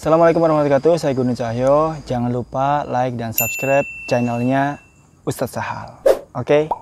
Assalamualaikum warahmatullahi wabarakatuh, saya Gunung Cahyo. Jangan lupa like dan subscribe channelnya Ustadz Sahal. Oke?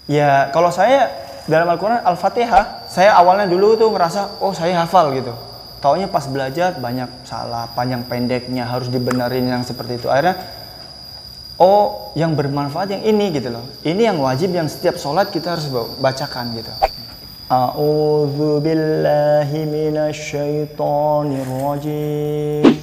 Ya, kalau saya dalam Al-Quran Al-Fatihah, saya awalnya dulu tuh ngerasa, oh saya hafal gitu. Taunya pas belajar banyak salah, panjang pendeknya, harus dibenerin yang seperti itu. Akhirnya, oh yang bermanfaat yang ini gitu loh. Ini yang wajib, yang setiap sholat kita harus bacakan gitu. A'udzu billahi minasyaitonir rajim.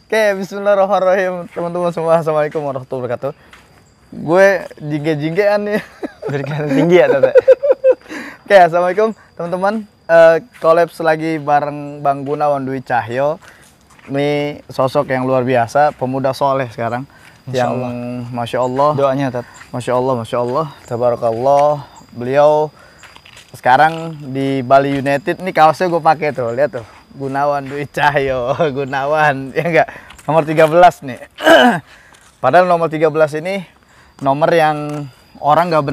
Oke, bismillahirrahmanirrahim. Teman-teman semua, assalamualaikum warahmatullahi wabarakatuh. Gue jingge-jinggean nih. Berikan tinggi ya, Tete. Oke, assalamualaikum teman-teman. Kolaps lagi bareng Bang Gunawan Dwi Cahyo. Ini sosok yang luar biasa, pemuda soleh sekarang. Masya Allah. Doanya, Tet. Masya Allah, tabarakallah. Beliau sekarang di Bali United. Ini kaosnya gue pakai tuh, lihat tuh. Gunawan Dwi Cahyo, Gunawan, ya enggak? Nomor 13 nih. Padahal nomor 13 ini nomor yang orang nggak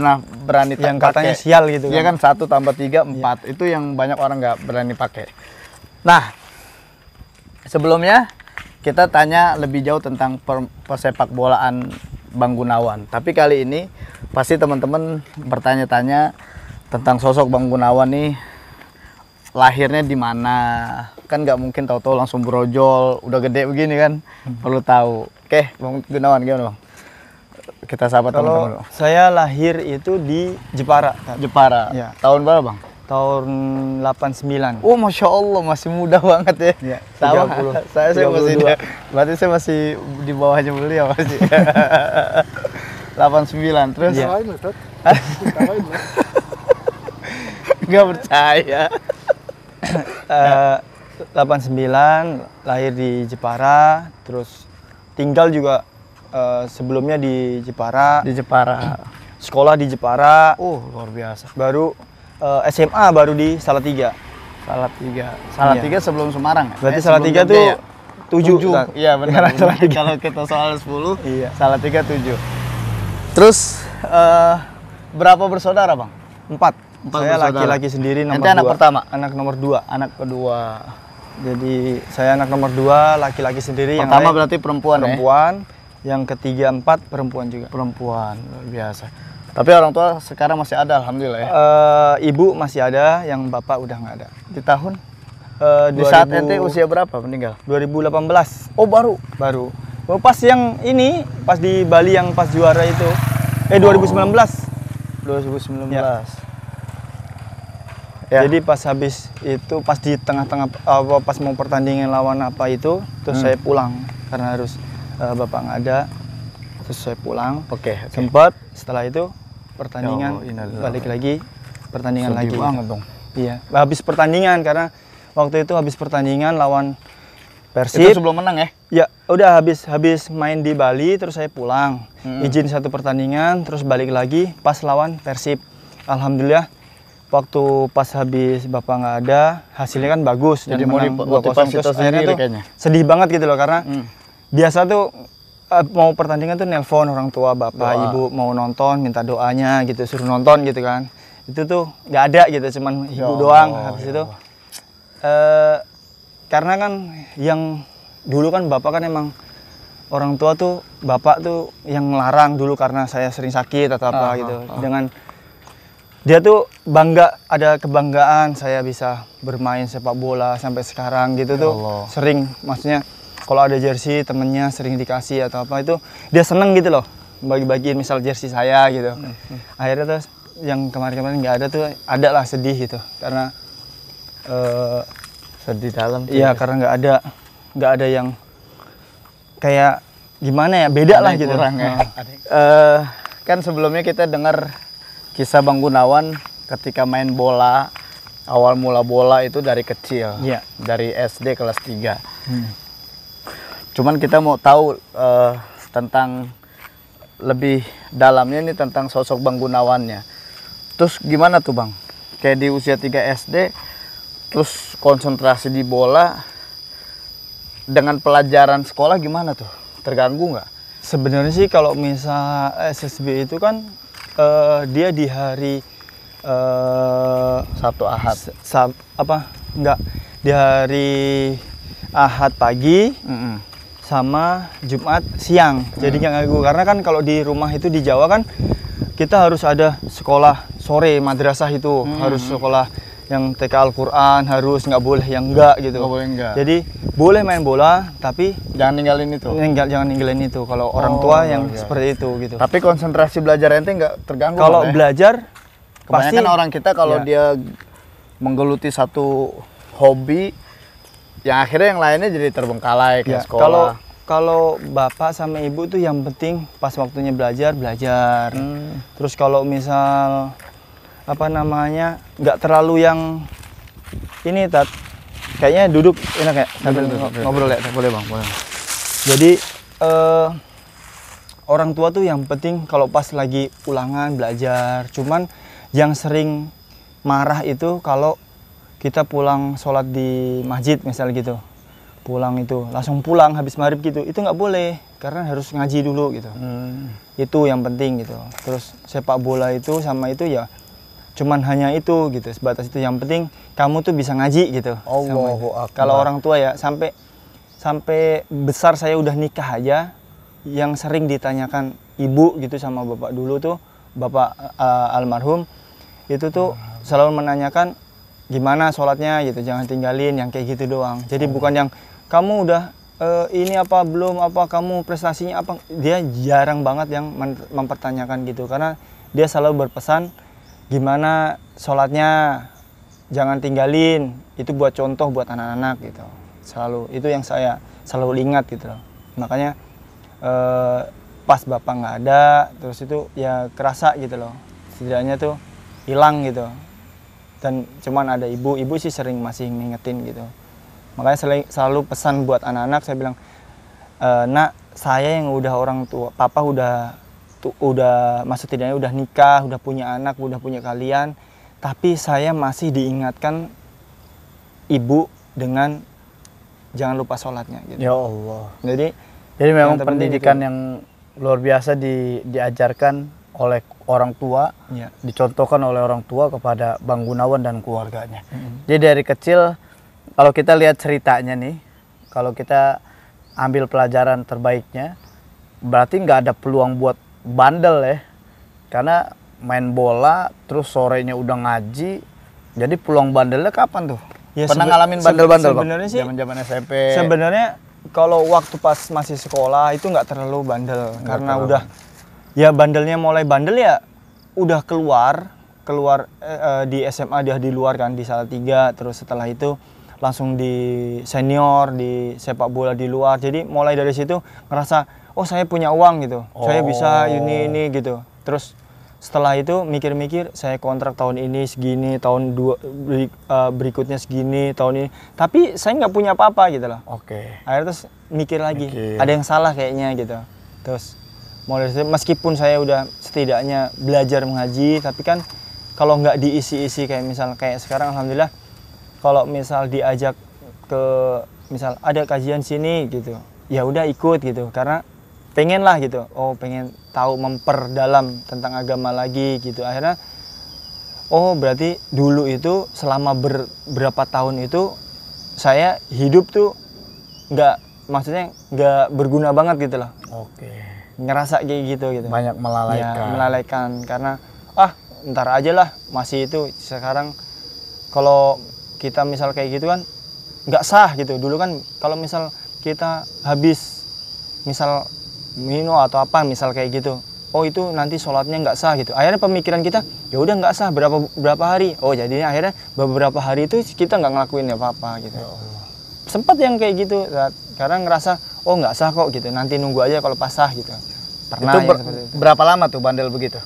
berani yang katanya sial gitu kan. Iya kan, 1 tambah 3, 4. Ya. Itu yang banyak orang nggak berani pakai. Nah, sebelumnya kita tanya lebih jauh tentang persepak bolaan Bang Gunawan. Tapi kali ini pasti teman-teman bertanya-tanya tentang sosok Bang Gunawan nih, lahirnya di mana. Kan nggak mungkin tahu-tahu langsung brojol, udah gede begini kan. Perlu tahu. Oke, Bang Gunawan gimana Bang? Kita sahabat teman-teman. Kalau saya lahir itu di Jepara. Jepara. Ya. Tahun berapa Bang? Tahun 89. Oh, Masya Allah, masih muda banget ya. Ya, Sama, 30, saya masih 32. Berarti saya masih di bawahnya beliau masih. 89, terus? Ya. Nggak percaya. 89, lahir di Jepara, terus tinggal juga sebelumnya di Jepara. Di Jepara. Sekolah di Jepara. Oh, luar biasa. Baru SMA baru di Salatiga. Salatiga sebelum Semarang. Berarti Salatiga tuh Jogja ya? 7. Iya benar. Salatiga. Kalau kita soal 10, Iya. Salatiga 7. Terus berapa bersaudara Bang? 4. Empat Saya bersaudara. laki-laki sendiri nomor Nanti anak 2. pertama? Anak nomor 2. Anak kedua. Jadi saya anak nomor 2, laki-laki sendiri. Pertama yang lain berarti perempuan. perempuan. Yang ketiga 4 perempuan juga. Perempuan, luar biasa. Tapi orang tua sekarang masih ada, alhamdulillah ya. Ibu masih ada, yang bapak udah nggak ada. Di tahun? Di 2000 saat ente usia berapa meninggal? 2018. Oh, baru. Oh, pas yang ini, pas di Bali yang pas juara itu. 2019. 2019. Ya. Ya. Jadi pas habis itu, pas di tengah-tengah pas mau pertandingan lawan apa itu, terus saya pulang karena harus bapak nggak ada. Terus saya pulang. Oke. Sempat setelah itu pertandingan, innalillahi. balik lagi pertandingan Sedih lagi. banget dong. Iya, habis pertandingan karena waktu itu habis pertandingan lawan Persib. Itu sebelum menang ya? Ya, udah habis main di Bali, terus saya pulang. Izin satu pertandingan, terus balik lagi pas lawan Persib. Alhamdulillah, waktu pas habis bapak nggak ada, hasilnya kan bagus. Jadi dan menang 2-0. motivasi Terus tersendiri akhirnya tuh kayaknya. sedih banget gitu loh, karena biasa tuh mau pertandingan tuh nelpon orang tua, bapak, ibu mau nonton, minta doanya gitu, suruh nonton gitu kan. Itu tuh nggak ada gitu, cuman ibu doang. Habis itu karena kan yang dulu kan bapak kan emang orang tua tuh, bapak tuh yang ngelarang dulu karena saya sering sakit atau apa gitu. Dengan dia tuh bangga, ada kebanggaan saya bisa bermain sepak bola sampai sekarang gitu tuh. Sering, maksudnya kalau ada jersey temennya sering dikasih atau apa itu dia seneng gitu loh, bagi-bagiin misal jersey saya gitu. Akhirnya terus yang kemarin-kemarin nggak ada tuh, ada lah sedih gitu karena Sedih dalam. iya karena nggak ada yang kayak gimana ya, beda lah gitu. Kurang ya. Kan sebelumnya kita dengar kisah Bang Gunawan ketika main bola, awal mula bola itu dari kecil. Iya. Dari SD kelas 3. Cuman kita mau tahu tentang lebih dalamnya ini tentang sosok Bang Gunawannya. Terus gimana tuh Bang? Kayak di usia 3 SD, terus konsentrasi di bola, dengan pelajaran sekolah gimana tuh? Terganggu nggak? Sebenarnya sih kalau misal SSB itu kan dia di hari Sabtu Ahad. Enggak, di hari Ahad pagi sama Jumat siang. Jadi nggak nganggu, karena kan kalau di rumah itu di Jawa kan kita harus ada sekolah sore, madrasah itu harus sekolah yang TK Al-Quran, harus, nggak boleh yang enggak gitu. Nggak boleh enggak. Jadi boleh main bola, tapi Jangan ninggalin itu. jangan ninggalin itu. Kalau orang tua yang seperti itu gitu. Tapi konsentrasi belajar ente nggak terganggu. Kalau Bang, ya? belajar Kebanyakan pasti orang kita kalau dia menggeluti satu hobi, yang akhirnya yang lainnya jadi terbengkalai kayak sekolah. Kalau bapak sama ibu tuh yang penting pas waktunya belajar. Terus kalau misal nggak terlalu yang ini kayaknya duduk enak ya sambil ngobrol ya, boleh bang, boleh. Jadi orang tua tuh yang penting kalau pas lagi ulangan belajar. Cuman yang sering marah itu kalau kita pulang sholat di masjid misal gitu, pulang itu langsung pulang habis maghrib gitu, itu nggak boleh karena harus ngaji dulu gitu. Itu yang penting gitu. Terus sepak bola itu sama itu ya cuman hanya itu gitu, sebatas itu. Yang penting kamu tuh bisa ngaji gitu. Allahu Akbar. Kalau orang tua ya sampai besar saya udah nikah aja, yang sering ditanyakan ibu gitu sama bapak dulu tuh, bapak almarhum itu tuh selalu menanyakan gimana sholatnya gitu, jangan tinggalin, yang kayak gitu doang. Jadi bukan yang kamu udah ini apa belum, apa kamu prestasinya apa, dia jarang banget yang mempertanyakan gitu, karena dia selalu berpesan gimana sholatnya, jangan tinggalin, itu buat contoh buat anak-anak gitu. Selalu itu yang saya selalu ingat gitu loh. Makanya pas bapak nggak ada, terus itu ya kerasa gitu loh, setidaknya tuh hilang gitu. Dan cuman ada ibu sih sering masih ngingetin gitu. Makanya selalu pesan buat anak-anak, saya bilang, nak, saya yang udah orang tua, papa udah maksudnya udah nikah, udah punya anak, udah punya kalian, tapi saya masih diingatkan ibu dengan jangan lupa sholatnya gitu. Ya Allah. Jadi memang pendidikan yang luar biasa diajarkan oleh orang tua, dicontohkan oleh orang tua kepada Bang Gunawan dan keluarganya. Jadi dari kecil, kalau kita lihat ceritanya nih, kalau kita ambil pelajaran terbaiknya, berarti nggak ada peluang buat bandel ya. Karena main bola, terus sorenya udah ngaji, jadi peluang bandelnya kapan tuh? Ya, pernah ngalamin bandel-bandel Bang? Sebenarnya sih, zaman-zaman SMP. Sebenarnya kalau waktu pas masih sekolah itu nggak terlalu bandel, karena udah ya bandelnya mulai bandel ya udah keluar di SMA, dia di luar kan, di Salatiga, terus setelah itu langsung di senior di sepak bola di luar. Jadi mulai dari situ ngerasa oh saya punya uang gitu, saya bisa ini gitu. Terus setelah itu mikir-mikir, saya kontrak tahun ini segini, tahun berikutnya segini, tahun ini, tapi saya nggak punya apa-apa gitu loh. Akhirnya terus mikir lagi, ada yang salah kayaknya gitu. Terus mulai dari situ, meskipun saya udah setidaknya belajar mengaji, tapi kan kalau nggak diisi-isi kayak sekarang, alhamdulillah, kalau misal diajak ke misal ada kajian sini gitu, ya udah ikut gitu, karena pengen lah gitu, pengen tahu memperdalam tentang agama lagi gitu. Akhirnya berarti dulu itu selama berapa tahun itu saya hidup tuh maksudnya nggak berguna banget gitu loh. Ngerasa kayak gitu. Banyak melalaikan. Ya, melalaikan karena ntar aja lah, masih itu. Sekarang kalau kita misal kayak gitu kan nggak sah gitu. Dulu kan kalau misal kita habis misal minum atau apa misal kayak gitu, itu nanti sholatnya nggak sah gitu. Akhirnya pemikiran kita ya udah nggak sah berapa hari. Jadinya akhirnya beberapa hari itu kita nggak ngelakuin apa-apa gitu. Sempat yang kayak gitu, karena ngerasa nggak sah kok gitu, nanti nunggu aja kalau pas sah gitu. Pernah itu berapa lama tuh bandel begitu?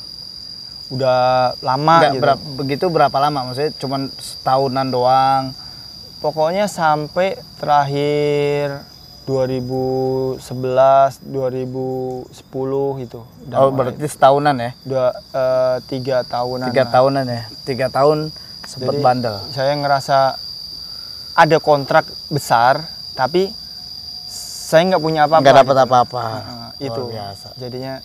Udah lama gitu. Begitu berapa lama? Maksudnya cuman setahunan doang? Pokoknya sampai terakhir 2011, 2010 itu. Berarti setahunan ya? Udah 3 tahunan. 3 tahunan ya? 3 tahun sempat bandel. Saya ngerasa ada kontrak besar, tapi saya nggak punya apa-apa. Nggak dapat apa-apa. Itu. Biasa. Jadinya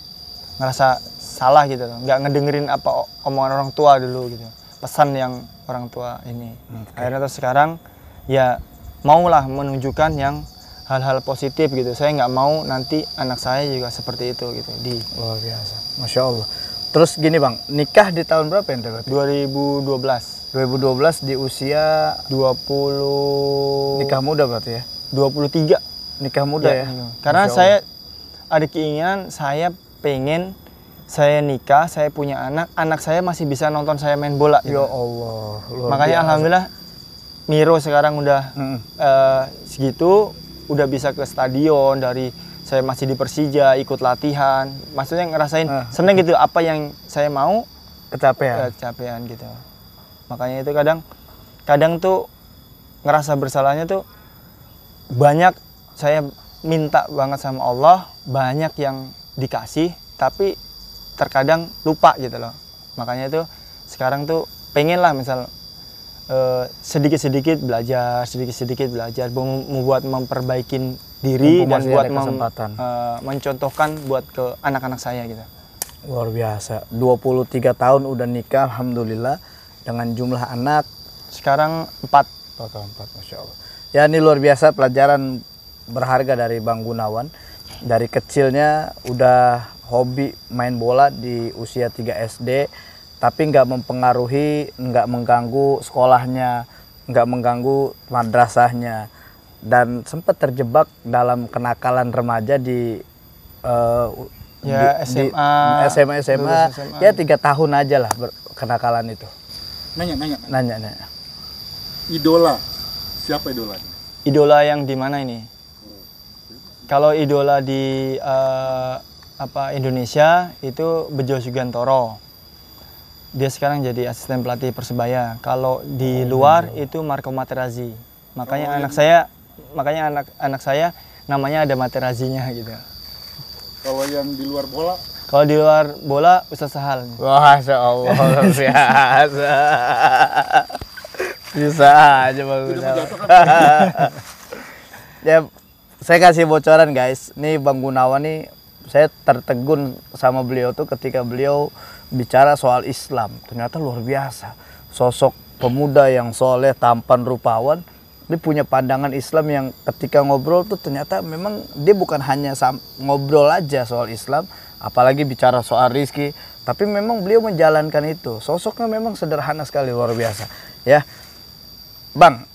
ngerasa salah gitu loh, nggak ngedengerin apa omongan orang tua dulu gitu, pesan yang orang tua ini. Akhirnya terus sekarang ya maulah menunjukkan yang hal-hal positif gitu. Saya nggak mau nanti anak saya juga seperti itu gitu. Luar biasa, masya Allah. Terus gini bang, nikah di tahun berapa yang terbaik? 2012. 2012 di usia 20 nikah muda berarti ya? 23. Nikah muda ya? Karena saya ada keinginan, saya pengen saya nikah, saya punya anak saya masih bisa nonton saya main bola. Ya Allah. Makanya biasa. alhamdulillah Miro sekarang udah segitu, udah bisa ke stadion, dari saya masih di Persija, ikut latihan. Maksudnya ngerasain seneng gitu, apa yang saya mau kecapean gitu. Makanya itu kadang tuh ngerasa bersalahnya tuh banyak. Saya minta banget sama Allah, banyak yang dikasih, tapi terkadang lupa gitu loh. Makanya itu sekarang tuh pengen lah misal sedikit-sedikit belajar, buat memperbaikin diri dan buat mencontohkan buat ke anak-anak saya gitu. Luar biasa, 23 tahun udah nikah, alhamdulillah, dengan jumlah anak sekarang 4. Total 4, masya Allah. Ya ini luar biasa, pelajaran berharga dari Bang Gunawan. Dari kecilnya udah hobi main bola di usia 3 SD, tapi nggak mempengaruhi, nggak mengganggu sekolahnya, nggak mengganggu madrasahnya, dan sempat terjebak dalam kenakalan remaja di SMA. Ya 3 tahun aja lah kenakalan itu. Nanya. Idola, siapa idolanya? Idola yang di mana ini? Kalau idola di Indonesia itu Bejo Sugantoro. Dia sekarang jadi asisten pelatih Persebaya. Kalau di luar itu Marco Materazzi. Makanya anak saya namanya ada Materazzinya gitu. Kalau yang di luar bola? Kalau di luar bola Ustaz Sahal. Wah, masya Allah, biasa. Bisa aja Bang. Ya, saya kasih bocoran guys. Nih Bang Gunawan nih, saya tertegun sama beliau tuh ketika beliau bicara soal Islam. Ternyata luar biasa. Sosok pemuda yang soleh, tampan, rupawan. Dia punya pandangan Islam yang ketika ngobrol tuh ternyata memang dia bukan hanya ngobrol aja soal Islam, apalagi bicara soal rizki, tapi memang beliau menjalankan itu. Sosoknya memang sederhana sekali, luar biasa. Ya, Bang,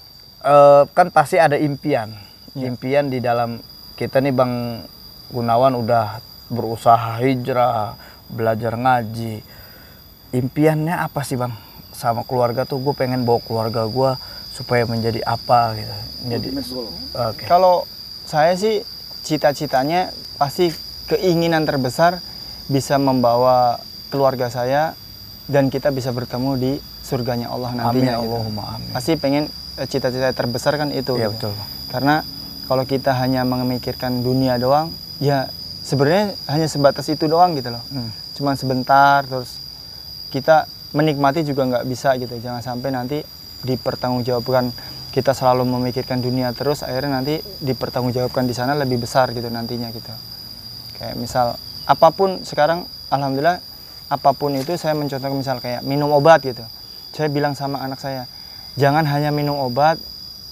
kan pasti ada impian. Impian di dalam kita nih Bang Gunawan udah berusaha hijrah, belajar ngaji. Impiannya apa sih Bang? Sama keluarga tuh gue pengen bawa keluarga gue supaya menjadi apa gitu. Kalau saya sih cita-citanya pasti keinginan terbesar bisa membawa keluarga saya dan kita bisa bertemu di surganya Allah nantinya. Amin, gitu. amin. Pasti pengen cita-cita terbesar kan itu. Iya gitu. betul. Karena kalau kita hanya memikirkan dunia doang, ya sebenarnya hanya sebatas itu doang gitu loh. Cuman sebentar, terus kita menikmati juga nggak bisa gitu. Jangan sampai nanti dipertanggungjawabkan, kita selalu memikirkan dunia terus, akhirnya nanti dipertanggungjawabkan di sana lebih besar gitu nantinya gitu. Kayak misal apapun sekarang, alhamdulillah apapun itu saya mencontohkan, misal kayak minum obat gitu. Saya bilang sama anak saya, jangan hanya minum obat,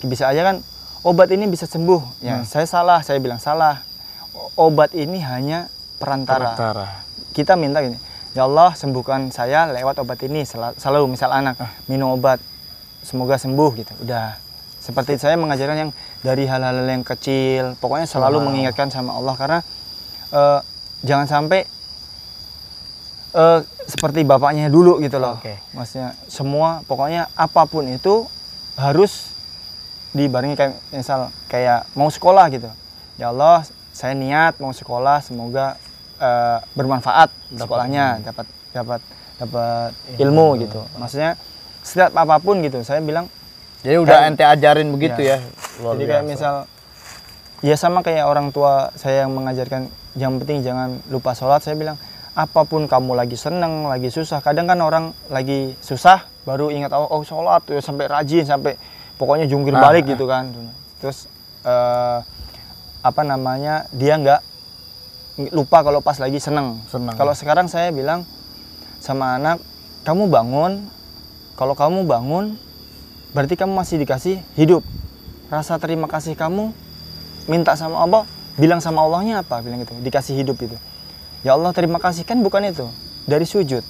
bisa aja kan obat ini bisa sembuh. Ya, saya salah, saya bilang salah. Obat ini hanya perantara. Kita minta gini, ya Allah sembuhkan saya lewat obat ini. Selalu misal anak minum obat, semoga sembuh gitu. Udah. Seperti saya mengajarkan yang dari hal-hal yang kecil, pokoknya selalu mengingatkan sama Allah, karena jangan sampai seperti bapaknya dulu gitu loh. Maksudnya semua, pokoknya apapun itu harus dibarengi, kayak misal kayak mau sekolah gitu. Ya Allah, saya niat mau sekolah, semoga bermanfaat sekolahnya, dapat ilmu gitu. Maksudnya setiap apapun gitu, saya bilang. Jadi udah ente ajarin begitu ya. Jadi kayak misal, ya sama kayak orang tua saya yang mengajarkan, yang penting jangan lupa sholat. Saya bilang, apapun kamu lagi seneng, lagi susah. Kadang kan orang lagi susah baru ingat, oh sholat tuh sampai rajin, sampai pokoknya jungkir balik gitu kan. Terus dia nggak lupa kalau pas lagi seneng. Seneng. Kalau sekarang saya bilang sama anak, kamu bangun. Kalau kamu bangun, berarti kamu masih dikasih hidup. Rasa terima kasih kamu, minta sama Allah, bilang sama Allahnya apa? Bilang gitu, dikasih hidup itu. Ya Allah terima kasih, kan bukan itu. Dari sujud.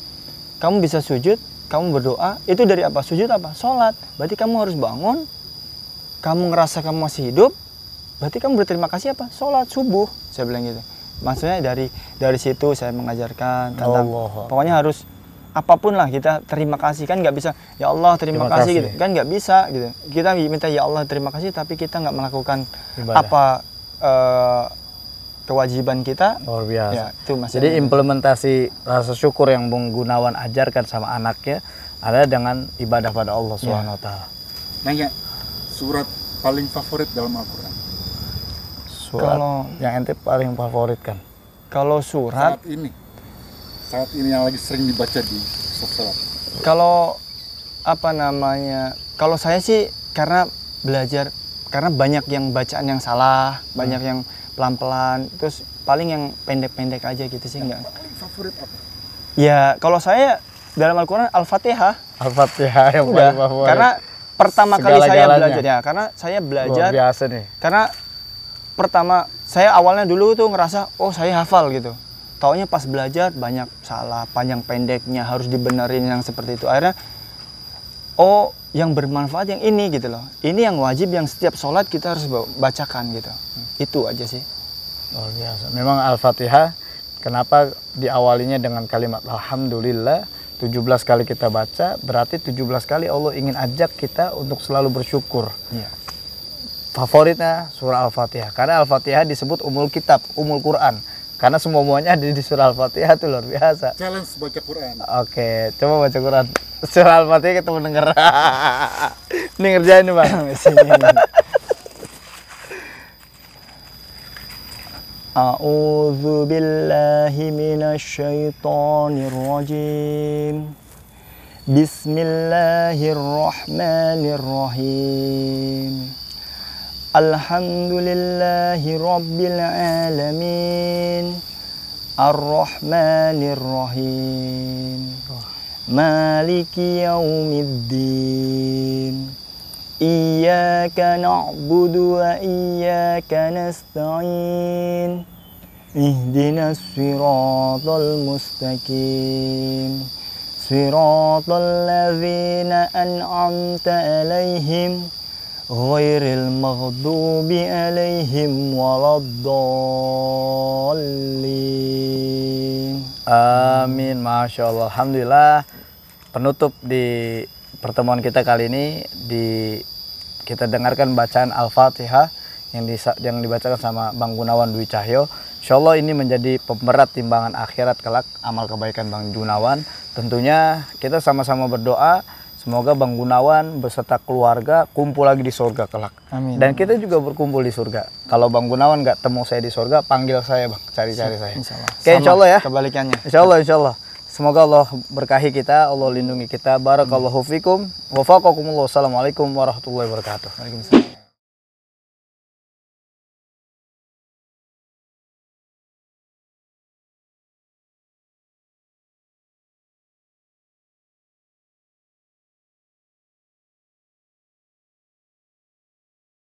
Kamu bisa sujud, kamu berdoa, itu dari apa? Sujud apa? Sholat. Berarti kamu harus bangun, kamu ngerasa kamu masih hidup, berarti kamu berterima kasih apa? Sholat subuh, saya bilang gitu. Maksudnya dari situ saya mengajarkan tentang pokoknya harus apapun lah kita terima kasih, kan nggak bisa ya Allah terima kasih gitu, kan nggak bisa gitu. Kita minta ya Allah terima kasih tapi kita nggak melakukan apa kewajiban kita. Luar biasa. Ya, itu jadi implementasi rasa syukur yang Bung Gunawan ajarkan sama anaknya adalah dengan ibadah pada Allah Subhanahu wa taala. Nanya, surat paling favorit dalam Al-Qur'an? Surat kalau yang ente paling favorit kan? Kalau surat saat ini yang lagi sering dibaca di sholat. Kalau apa namanya? Kalau saya sih karena belajar, karena banyak yang bacaan yang salah, banyak yang pelan-pelan, terus paling yang pendek-pendek aja gitu sih enggak. Paling favorit apa? Ya kalau saya dalam Al-Quran Al-Fatihah. Al-Fatihah yang Udah, paling favorit. karena pertama kali saya Segala-galanya. belajar ya, karena saya belajar. Luar biasa nih. Karena pertama saya awalnya dulu tuh ngerasa oh saya hafal gitu. Taunya pas belajar banyak salah, panjang pendeknya harus dibenerin yang seperti itu. Akhirnya oh yang bermanfaat yang ini gitu loh. Ini yang wajib yang setiap sholat kita harus bacakan gitu. Itu aja sih. Luar biasa. Memang Al-Fatihah kenapa diawalinya dengan kalimat Alhamdulillah 17 kali kita baca, berarti 17 kali Allah ingin ajak kita untuk selalu bersyukur. Iya. Favoritnya surah Al-Fatihah. Karena Al-Fatihah disebut umul kitab, umul Quran. Karena semuanya ada di surah Al-Fatihah itu luar biasa. Challenge baca Quran. Oke, coba baca Quran. Surah Al-Fatihah kita mendengar. Ini ngerjain nih, Bang. A'udzu billahi minasy syaithanir rajim. Bismillahirrahmanirrahim. Alhamdulillahi rabbil alamin. Ar-Rahmanir Rahim. Maliki yaumiddin. Iyyaka na'budu wa iyyaka nasta'in. Ihdinas siratal mustaqim. Siratal ladzina an'amta 'alaihim ghairil maghdubi 'alaihim waladdallin. Amin, Masya Allah. Alhamdulillah, penutup di pertemuan kita kali ini kita dengarkan bacaan Al-Fatihah yang dibacakan sama Bang Gunawan Dwi Cahyo. Insya Allah ini menjadi pemberat timbangan akhirat kelak amal kebaikan Bang Gunawan. Tentunya kita sama-sama berdoa semoga Bang Gunawan beserta keluarga kumpul lagi di surga kelak. Amin. Dan kita juga berkumpul di surga. Kalau Bang Gunawan nggak temu saya di surga, panggil saya Bang, cari-cari saya. Insyaallah. Oke, insya Allah ya. Kebalikannya. Insya Allah, insya Allah. Semoga Allah berkahi kita, Allah lindungi kita. Barakallahu fikum. Wa faqakumullah. Assalamualaikum warahmatullahi wabarakatuh. Waalaikumsalam.